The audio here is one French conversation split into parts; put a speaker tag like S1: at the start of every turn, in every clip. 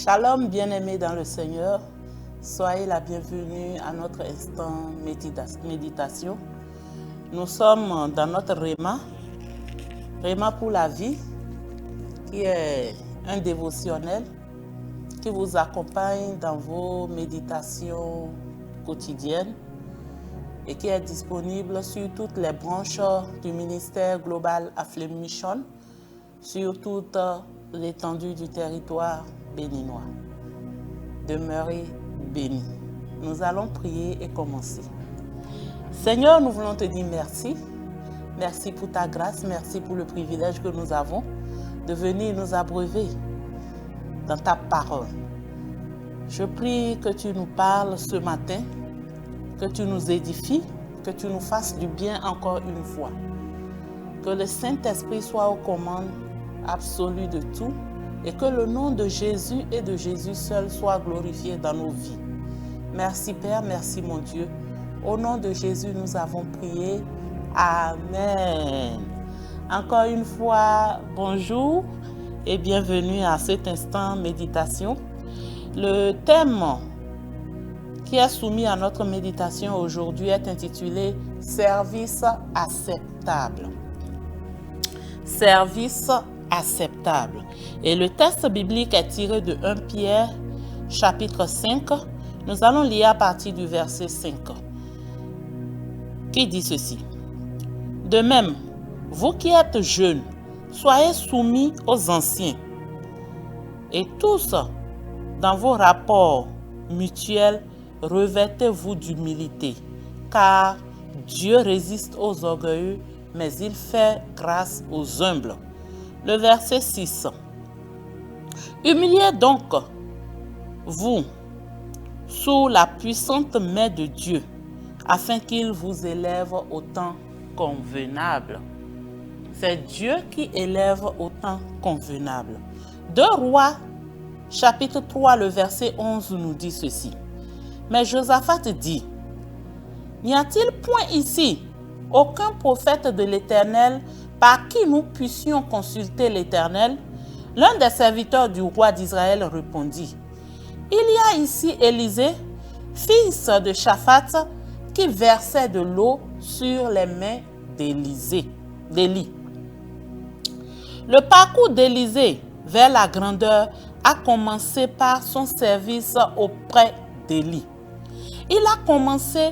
S1: Shalom, bien-aimés dans le Seigneur. Soyez la bienvenue à notre instant méditation. Nous sommes dans notre Réma pour la vie, qui est un dévotionnel qui vous accompagne dans vos méditations quotidiennes et qui est disponible sur toutes les branches du ministère Global Affirm Mission, sur toute l'étendue du territoire béninois. Demeurez bénis. Nous allons prier et commencer. Seigneur, nous voulons te dire merci. Merci pour ta grâce, merci pour le privilège que nous avons de venir nous abreuver dans ta parole. Je prie que tu nous parles ce matin, que tu nous édifies, que tu nous fasses du bien encore une fois. Que le Saint-Esprit soit aux commandes absolues de tout et que le nom de Jésus et de Jésus seul soit glorifié dans nos vies. Merci Père, merci mon Dieu. Au nom de Jésus, nous avons prié. Amen. Encore une fois, bonjour et bienvenue à cet instant méditation. Le thème qui est soumis à notre méditation aujourd'hui est intitulé « Service acceptable ». Service acceptable. Et le texte biblique est tiré de 1 Pierre, chapitre 5. Nous allons lire à partir du verset 5, qui dit ceci. « De même, vous qui êtes jeunes, soyez soumis aux anciens, et tous, dans vos rapports mutuels, revêtez-vous d'humilité, car Dieu résiste aux orgueilleux, mais il fait grâce aux humbles. » Le verset 6. « Humiliez donc, vous, sous la puissante main de Dieu, afin qu'il vous élève au temps convenable. » C'est Dieu qui élève au temps convenable. 2 Rois, chapitre 3, le verset 11 nous dit ceci. « Mais Josaphat dit, n'y a-t-il point ici aucun prophète de l'Éternel par qui nous puissions consulter l'Éternel? » L'un des serviteurs du roi d'Israël répondit, « Il y a ici Élisée, fils de Shaphat, qui versait de l'eau sur les mains d'Élie. » Le parcours d'Élisée vers la grandeur a commencé par son service auprès d'Élie. Il a commencé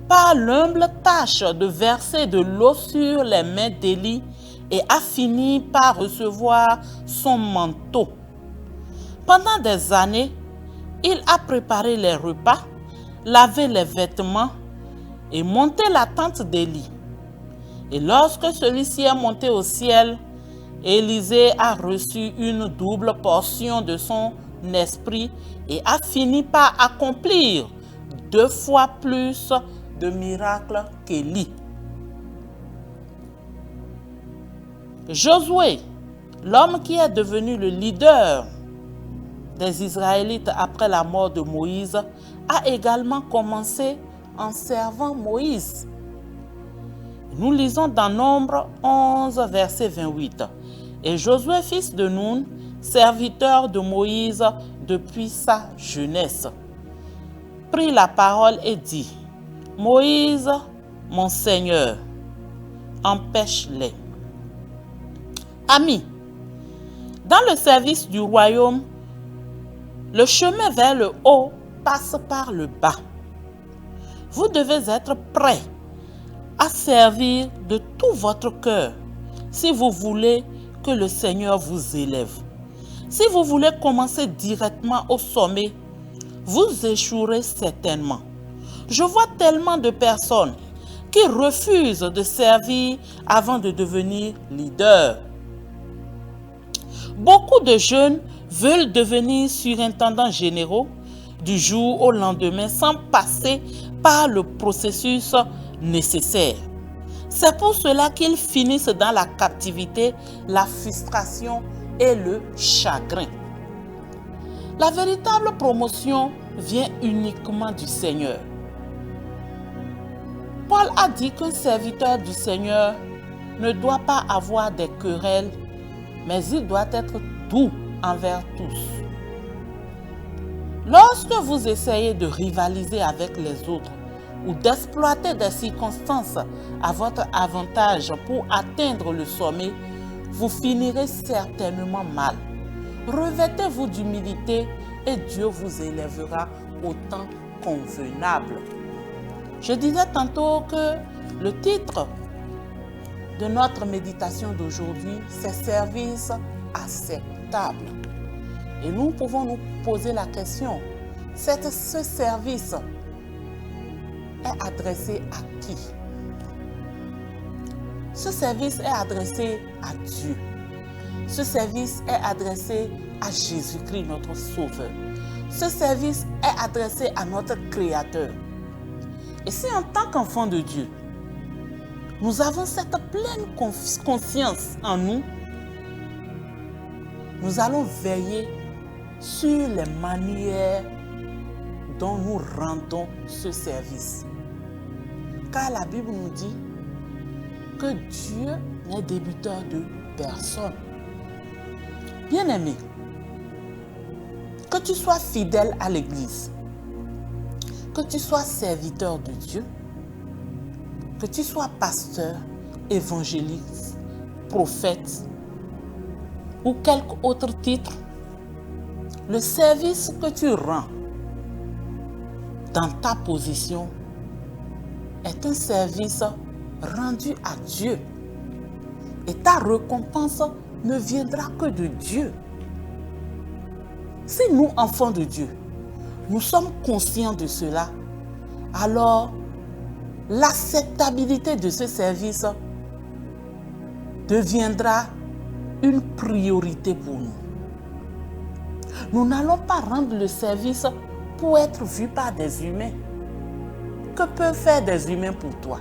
S1: par l'humble tâche de verser de l'eau sur les mains d'Élie et a fini par recevoir son manteau. Pendant des années, il a préparé les repas, lavé les vêtements et monté la tente d'Élie. Et lorsque celui-ci est monté au ciel, Élisée a reçu une double portion de son esprit et a fini par accomplir 2 fois plus de miracles qu'Élie. Josué, l'homme qui est devenu le leader des Israélites après la mort de Moïse, a également commencé en servant Moïse. Nous lisons dans Nombre 11, verset 28. « Et Josué, fils de Nun, serviteur de Moïse depuis sa jeunesse, prit la parole et dit, « Moïse, mon Seigneur, empêche-les. » Amis, dans le service du royaume, le chemin vers le haut passe par le bas. Vous devez être prêts à servir de tout votre cœur si vous voulez que le Seigneur vous élève. Si vous voulez commencer directement au sommet, vous échouerez certainement. Je vois tellement de personnes qui refusent de servir avant de devenir leader. Beaucoup de jeunes veulent devenir surintendants généraux du jour au lendemain sans passer par le processus nécessaire. C'est pour cela qu'ils finissent dans la captivité, la frustration et le chagrin. La véritable promotion vient uniquement du Seigneur. Paul a dit qu'un serviteur du Seigneur ne doit pas avoir des querelles, mais il doit être doux envers tous. Lorsque vous essayez de rivaliser avec les autres ou d'exploiter des circonstances à votre avantage pour atteindre le sommet, vous finirez certainement mal. Revêtez-vous d'humilité et Dieu vous élèvera au temps convenable. Je disais tantôt que le titre de notre méditation d'aujourd'hui, c'est service acceptable. Et nous pouvons nous poser la question, ce service est adressé à qui? Ce service est adressé à Dieu. Ce service est adressé à Jésus-Christ, notre Sauveur. Ce service est adressé à notre Créateur. Et si en tant qu'enfant de Dieu, nous avons cette pleine conscience en nous, nous allons veiller sur les manières dont nous rendons ce service. Car la Bible nous dit que Dieu n'est débiteur de personne. Bien-aimé, que tu sois fidèle à l'Église, que tu sois serviteur de Dieu, que tu sois pasteur, évangéliste, prophète ou quelque autre titre, le service que tu rends dans ta position est un service rendu à Dieu. Et ta récompense ne viendra que de Dieu. Si nous, enfants de Dieu, nous sommes conscients de cela, alors l'acceptabilité de ce service deviendra une priorité pour nous. Nous n'allons pas rendre le service pour être vus par des humains. Que peuvent faire des humains pour toi?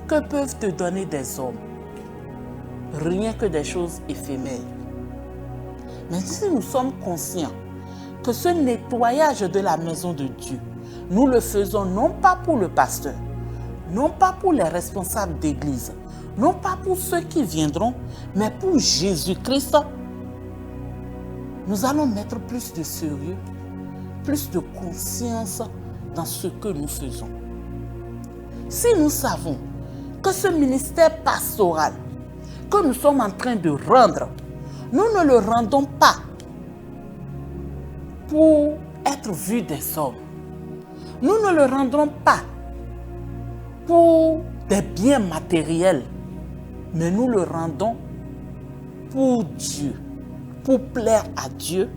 S1: Que peuvent te donner des hommes? Rien que des choses éphémères. Mais si nous sommes conscients que ce nettoyage de la maison de Dieu, nous le faisons non pas pour le pasteur, non pas pour les responsables d'église, non pas pour ceux qui viendront, mais pour Jésus-Christ, nous allons mettre plus de sérieux, plus de conscience dans ce que nous faisons. Si nous savons que ce ministère pastoral que nous sommes en train de rendre, nous ne le rendons pas pour être vus des hommes. Nous ne le rendrons pas pour des biens matériels, mais nous le rendons pour Dieu, pour plaire à Dieu.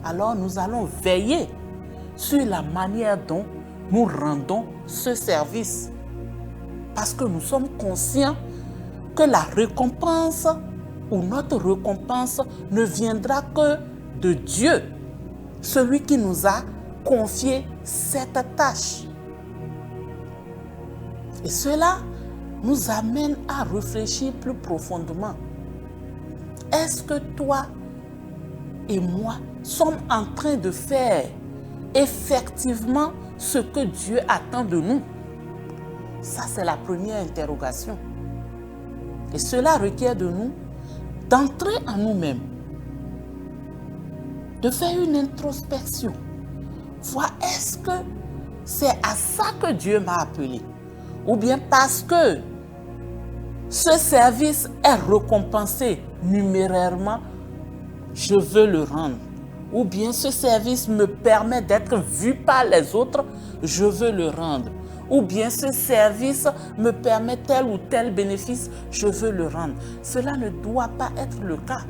S1: Alors nous allons veiller sur la manière dont nous rendons ce service. Parce que nous sommes conscients que la récompense ou notre récompense ne viendra que de Dieu, celui qui nous a confié cette tâche. Et cela nous amène à réfléchir plus profondément. Est-ce que toi et moi sommes en train de faire effectivement ce que Dieu attend de nous? Ça, c'est la première interrogation. Et cela requiert de nous d'entrer en nous-mêmes, de faire une introspection. Voir est-ce que c'est à ça que Dieu m'a appelé? Ou bien parce que ce service est récompensé numérairement, je veux le rendre. Ou bien ce service me permet d'être vu par les autres, je veux le rendre. Ou bien ce service me permet tel ou tel bénéfice, je veux le rendre. Cela ne doit pas être le cas.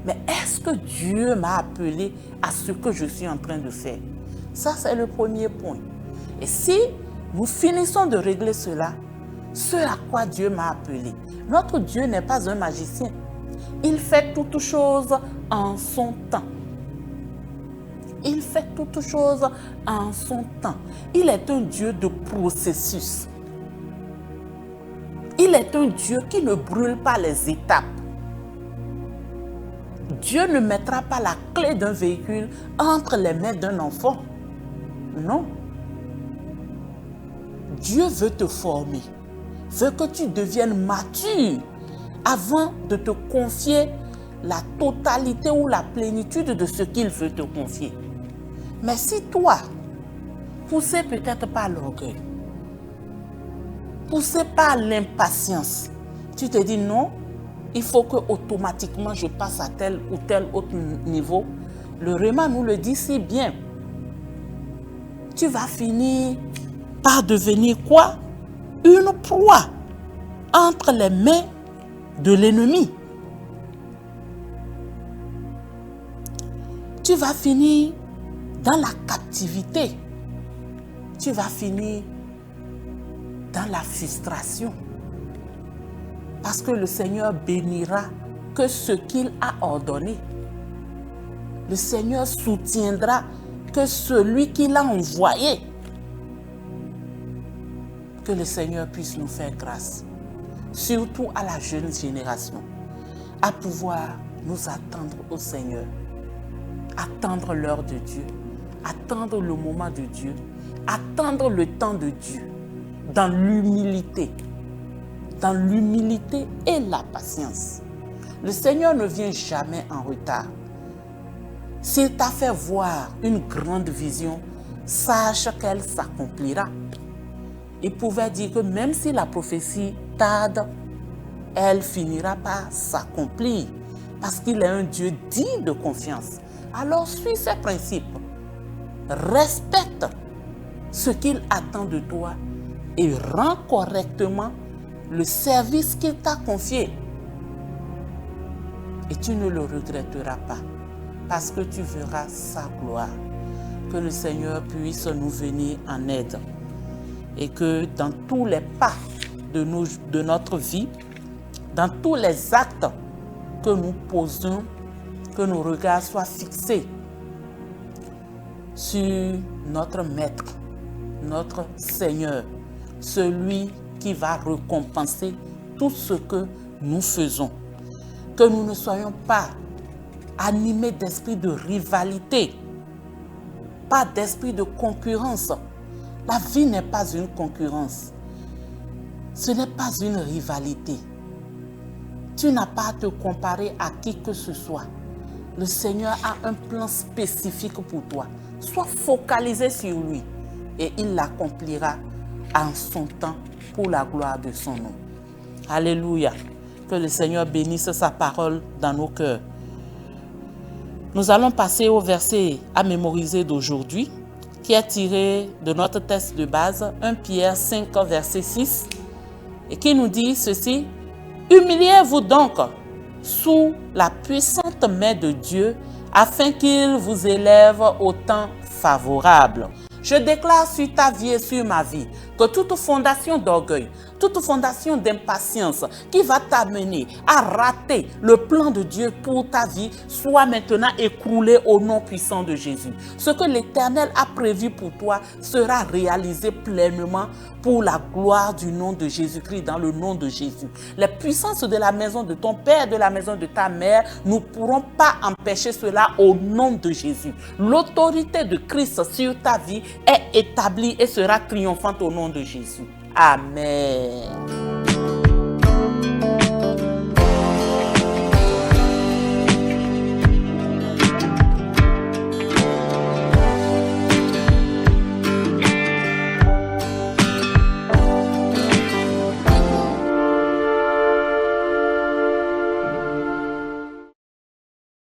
S1: Mais est-ce que Dieu m'a appelé à ce que je suis en train de faire? Ça, c'est le premier point. Et si nous finissons de régler cela, ce à quoi Dieu m'a appelé. Notre Dieu n'est pas un magicien. Il fait toutes choses en son temps. Il fait toutes choses en son temps. Il est un Dieu de processus. Il est un Dieu qui ne brûle pas les étapes. Dieu ne mettra pas la clé d'un véhicule entre les mains d'un enfant. Non. Dieu veut te former, veut que tu deviennes mature avant de te confier la totalité ou la plénitude de ce qu'il veut te confier. Mais si toi, poussé peut-être par l'orgueil, poussé par l'impatience, tu te dis non, il faut que automatiquement je passe à tel ou tel autre niveau. Le Réma nous le dit si bien. Tu vas finir par devenir quoi? Une proie entre les mains de l'ennemi. Tu vas finir dans la captivité. Tu vas finir dans la frustration. Parce que le Seigneur bénira que ce qu'il a ordonné. Le Seigneur soutiendra que celui qu'il a envoyé. Que le Seigneur puisse nous faire grâce, surtout à la jeune génération, à pouvoir nous attendre au Seigneur, attendre l'heure de Dieu, attendre le moment de Dieu, attendre le temps de Dieu, dans l'humilité et la patience. Le Seigneur ne vient jamais en retard. S'il t'a fait voir une grande vision, sache qu'elle s'accomplira. Il pouvait dire que même si la prophétie tarde, elle finira par s'accomplir. Parce qu'il est un Dieu digne de confiance. Alors suis ses principes. Respecte ce qu'il attend de toi et rends correctement le service qu'il t'a confié. Et tu ne le regretteras pas. Parce que tu verras sa gloire. Que le Seigneur puisse nous venir en aide. Et que dans tous les pas de notre vie, dans tous les actes que nous posons, que nos regards soient fixés sur notre Maître, notre Seigneur, celui qui va récompenser tout ce que nous faisons. Que nous ne soyons pas animés d'esprit de rivalité, pas d'esprit de concurrence. La vie n'est pas une concurrence. Ce n'est pas une rivalité. Tu n'as pas à te comparer à qui que ce soit. Le Seigneur a un plan spécifique pour toi. Sois focalisé sur lui et il l'accomplira en son temps pour la gloire de son nom. Alléluia. Que le Seigneur bénisse sa parole dans nos cœurs. Nous allons passer au verset à mémoriser d'aujourd'hui, qui est tiré de notre texte de base, 1 Pierre 5, verset 6, et qui nous dit ceci: humiliez-vous donc sous la puissante main de Dieu, afin qu'il vous élève au temps favorable. Je déclare sur ta vie et sur ma vie que toute fondation d'orgueil, toute fondation d'impatience qui va t'amener à rater le plan de Dieu pour ta vie soit maintenant écroulée au nom puissant de Jésus. Ce que l'Éternel a prévu pour toi sera réalisé pleinement pour la gloire du nom de Jésus-Christ, dans le nom de Jésus. Les puissances de la maison de ton père, de la maison de ta mère, ne pourront pas empêcher cela au nom de Jésus. L'autorité de Christ sur ta vie est établie et sera triomphante au nom de Jésus. Amen.